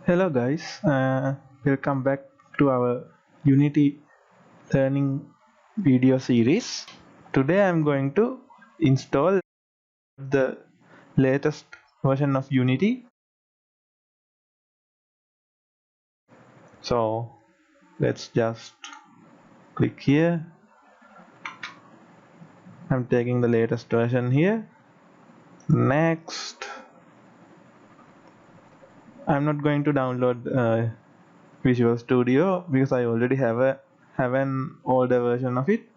Hello guys, welcome back to our Unity learning video series. Today I am going to install the latest version of Unity. So let's just click here. I'm taking the latest version here. Next, I'm not going to download Visual Studio because I already have an older version of it.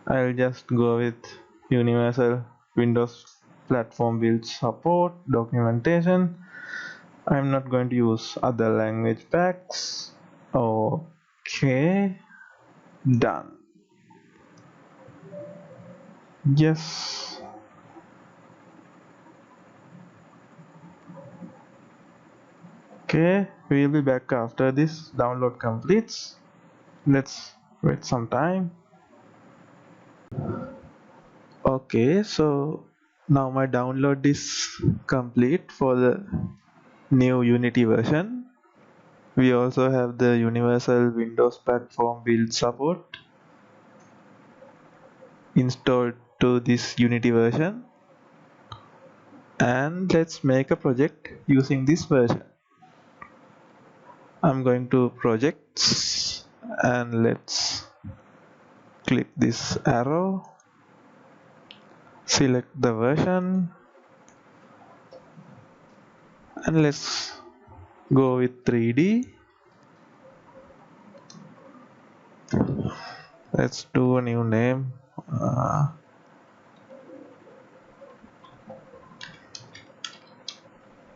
I'll just go with Universal Windows Platform Build Support documentation. I'm not going to use other language packs. Okay, done. Yes. Okay, we'll be back after this download completes. Let's wait some time. Okay, so now my download is complete for the new Unity version. We also have the Universal Windows Platform Build support installed to this Unity version, and let's make a project using this version. I'm going to projects and let's click this arrow, select the version, and let's go with 3D. Let's do a new name.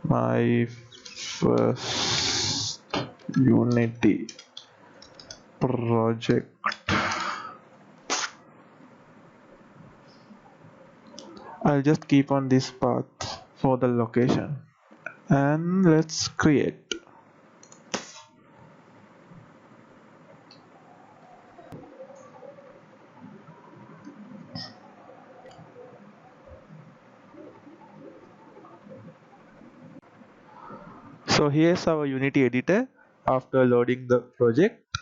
My first Unity project. I'll just keep on this path for the location, and let's create. So here's our Unity editor. After loading the project,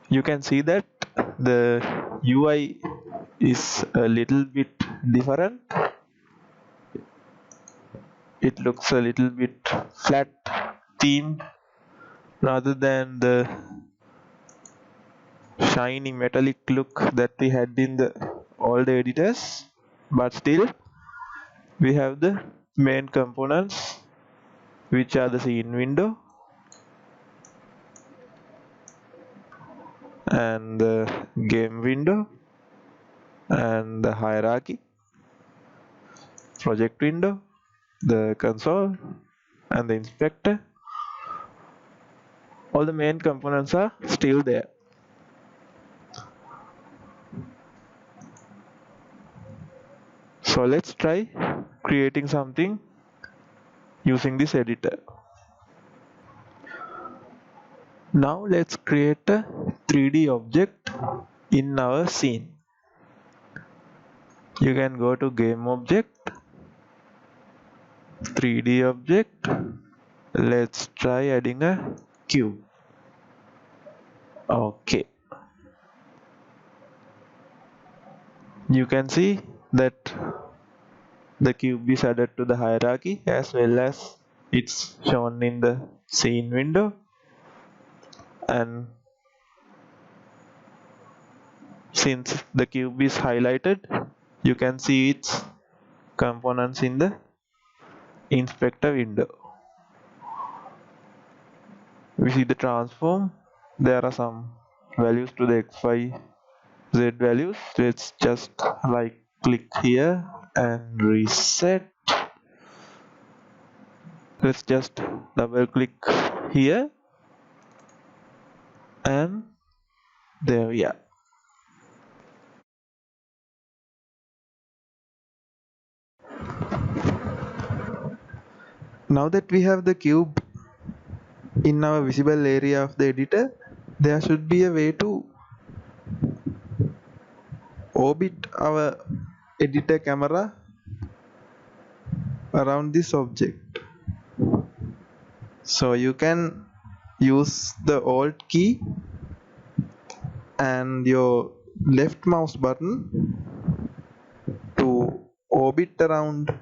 you can see that the UI is a little bit different. It looks a little bit flat themed rather than the shiny metallic look that we had in the older editors, but still we have the main components, which are the scene window and the game window and the hierarchy, project window, the console and the inspector. All the main components are still there. So let's try creating something using this editor. Now let's create a 3D object in our scene. You can go to game object, 3D object. Let's try adding a cube. Okay. You can see that the cube is added to the hierarchy as well as it's shown in the scene window, and since the cube is highlighted, you can see its components in the inspector window. We see the transform. There are some values to the x, y, z values. Let's just right click here and reset. Let's just double click here, and there we are. Now that we have the cube in our visible area of the editor, there should be a way to orbit our editor camera around this object. So you can use the Alt key and your left mouse button to orbit around,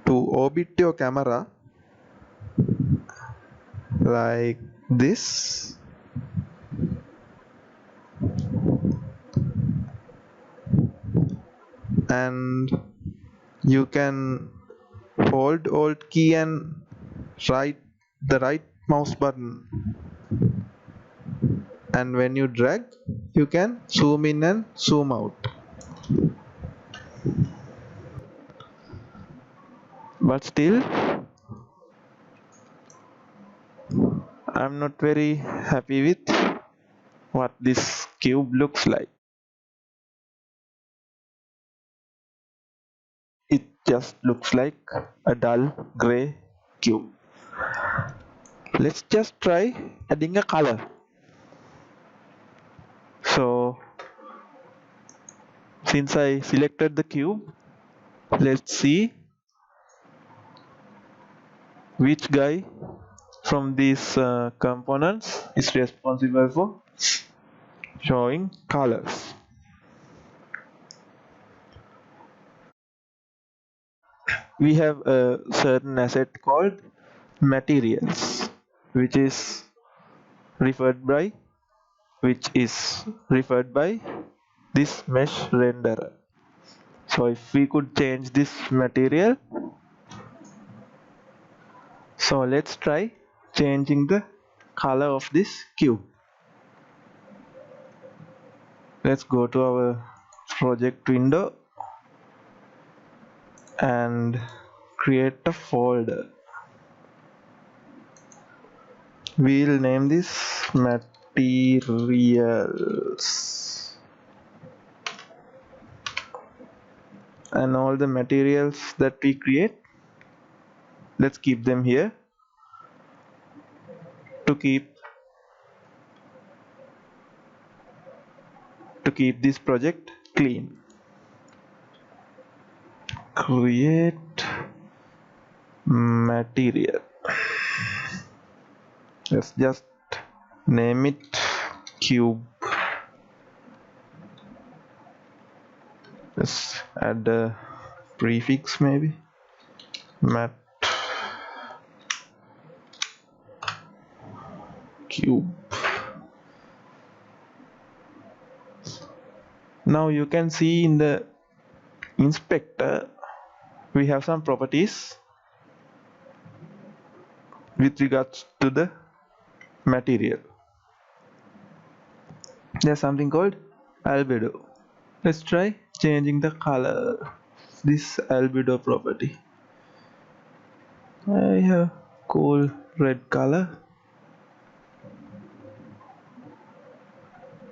to orbit your camera like this, and you can hold Alt key and right the right mouse button, and when you drag you can zoom in and zoom out. But still I'm not very happy with what this cube looks like. It just looks like a dull gray cube. Let's just try adding a color. So since I selected the cube, let's see which guy from these components is responsible for showing colors. We have a certain asset called materials, which is referred by this mesh renderer. So if we could change this material, so let's try changing the color of this cube. Let's go to our project window and create a folder. We'll name this materials, and all the materials that we create, let's keep them here to keep this project clean. Create material. Let's just name it cube. Let's add a prefix maybe. Mat cube. Now you can see in the inspector we have some properties with regards to the material. There's something called albedo. Let's try changing the color, this albedo property. I have cool red color,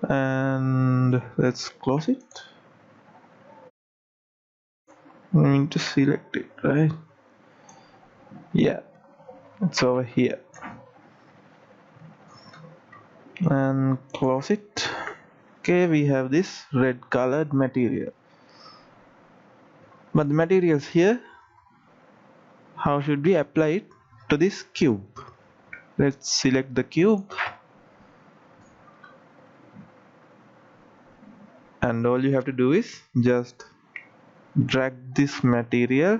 and let's close it. I need to select it, right? Yeah, it's over here, and close it. Okay, we have this red colored material, but the materials here, how should we apply it to this cube? Let's select the cube, and all you have to do is just drag this material,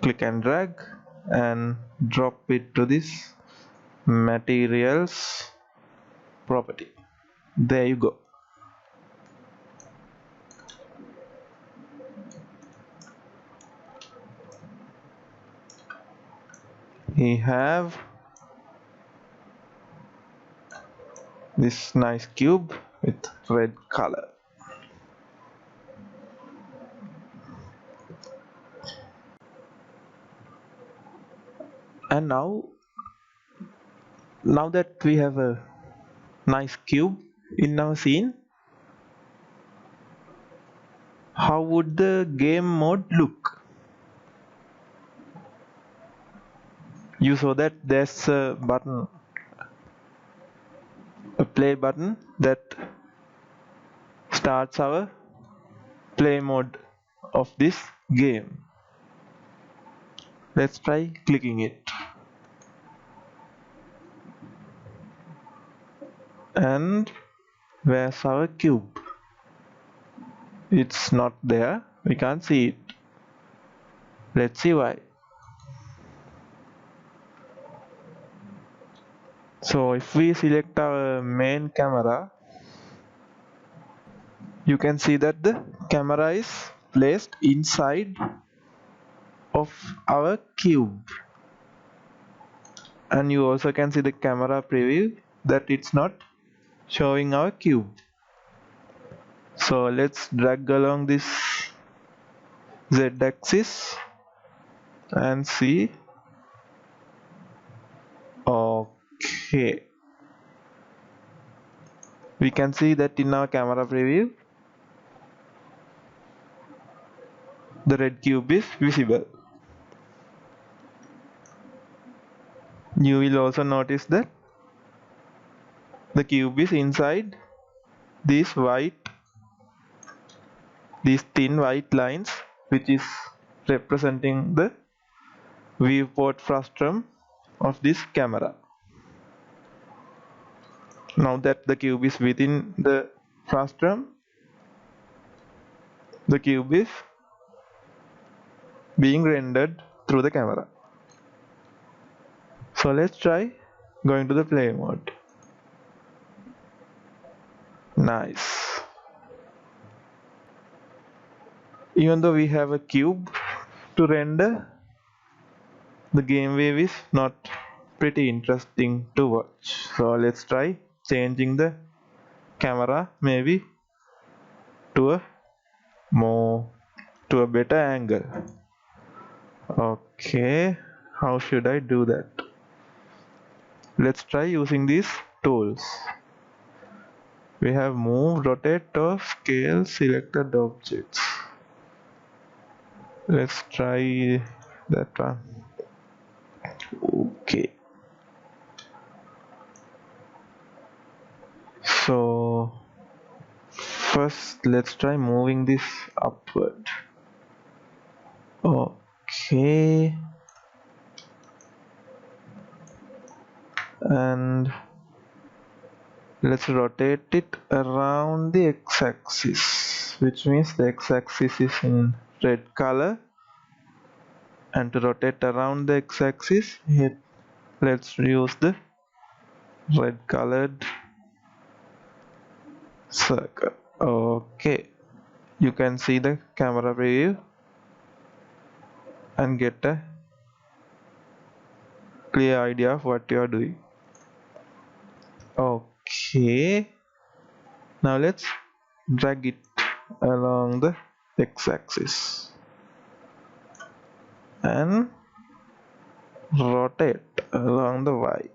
click and drag, and drop it to this materials property. There you go. We have this nice cube with red color. And now that we have a nice cube in our scene, how would the game mode look? You saw that there's a button, a play button that starts our play mode of this game. Let's try clicking it. And where's our cube? It's not there. We can't see it. Let's see why. So if we select our main camera, you can see that the camera is placed inside of our cube. And you also can see the camera preview that it's not showing our cube. So let's drag along this z-axis and see. Okay, we can see that in our camera preview the red cube is visible. You will also notice that the cube is inside these thin white lines, which is representing the viewport frustum of this camera. Now that the cube is within the frustum, the cube is being rendered through the camera. So let's try going to the play mode. Nice. Even though we have a cube to render, the game wave is not pretty interesting to watch. So let's try changing the camera maybe to a better angle. Okay, how should I do that? Let's try using these tools. We have move, rotate or scale selected objects. Let's try that one. Okay, so first let's try moving this upward. Okay, and let's rotate it around the x-axis, which means the x-axis is in red color. And to rotate around the x-axis, let's use the red colored circle. Okay, you can see the camera preview and get a clear idea of what you are doing. Okay, now let's drag it along the x-axis and rotate along the y.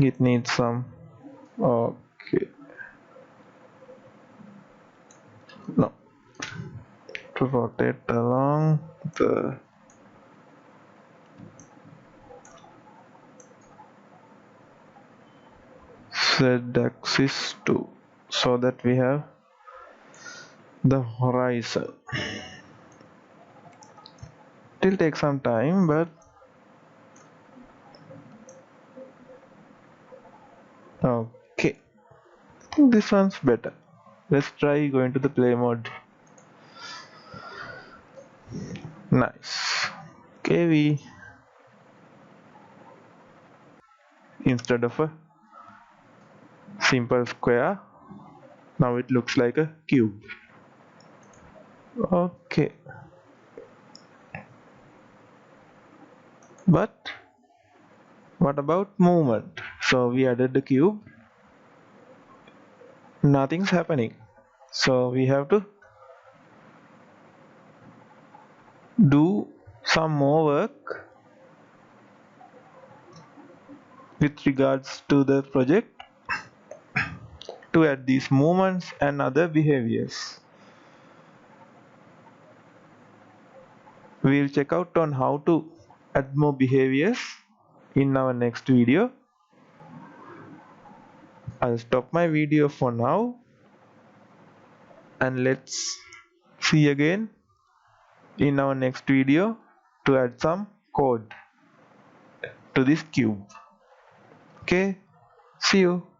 It needs some. Okay, no, to rotate along the z-axis too, so that we have the horizon. It will take some time, but okay, I think this one's better. Let's try going to the play mode. Nice. Okay, instead of a simple square, now it looks like a cube. Okay, but what about movement? So we added the cube, nothing's happening, so we have to do some more work with regards to the project to add these movements and other behaviors. We'll check out on how to add more behaviors in our next video. I'll stop my video for now and let's see again in our next video to add some code to this cube. Okay, see you.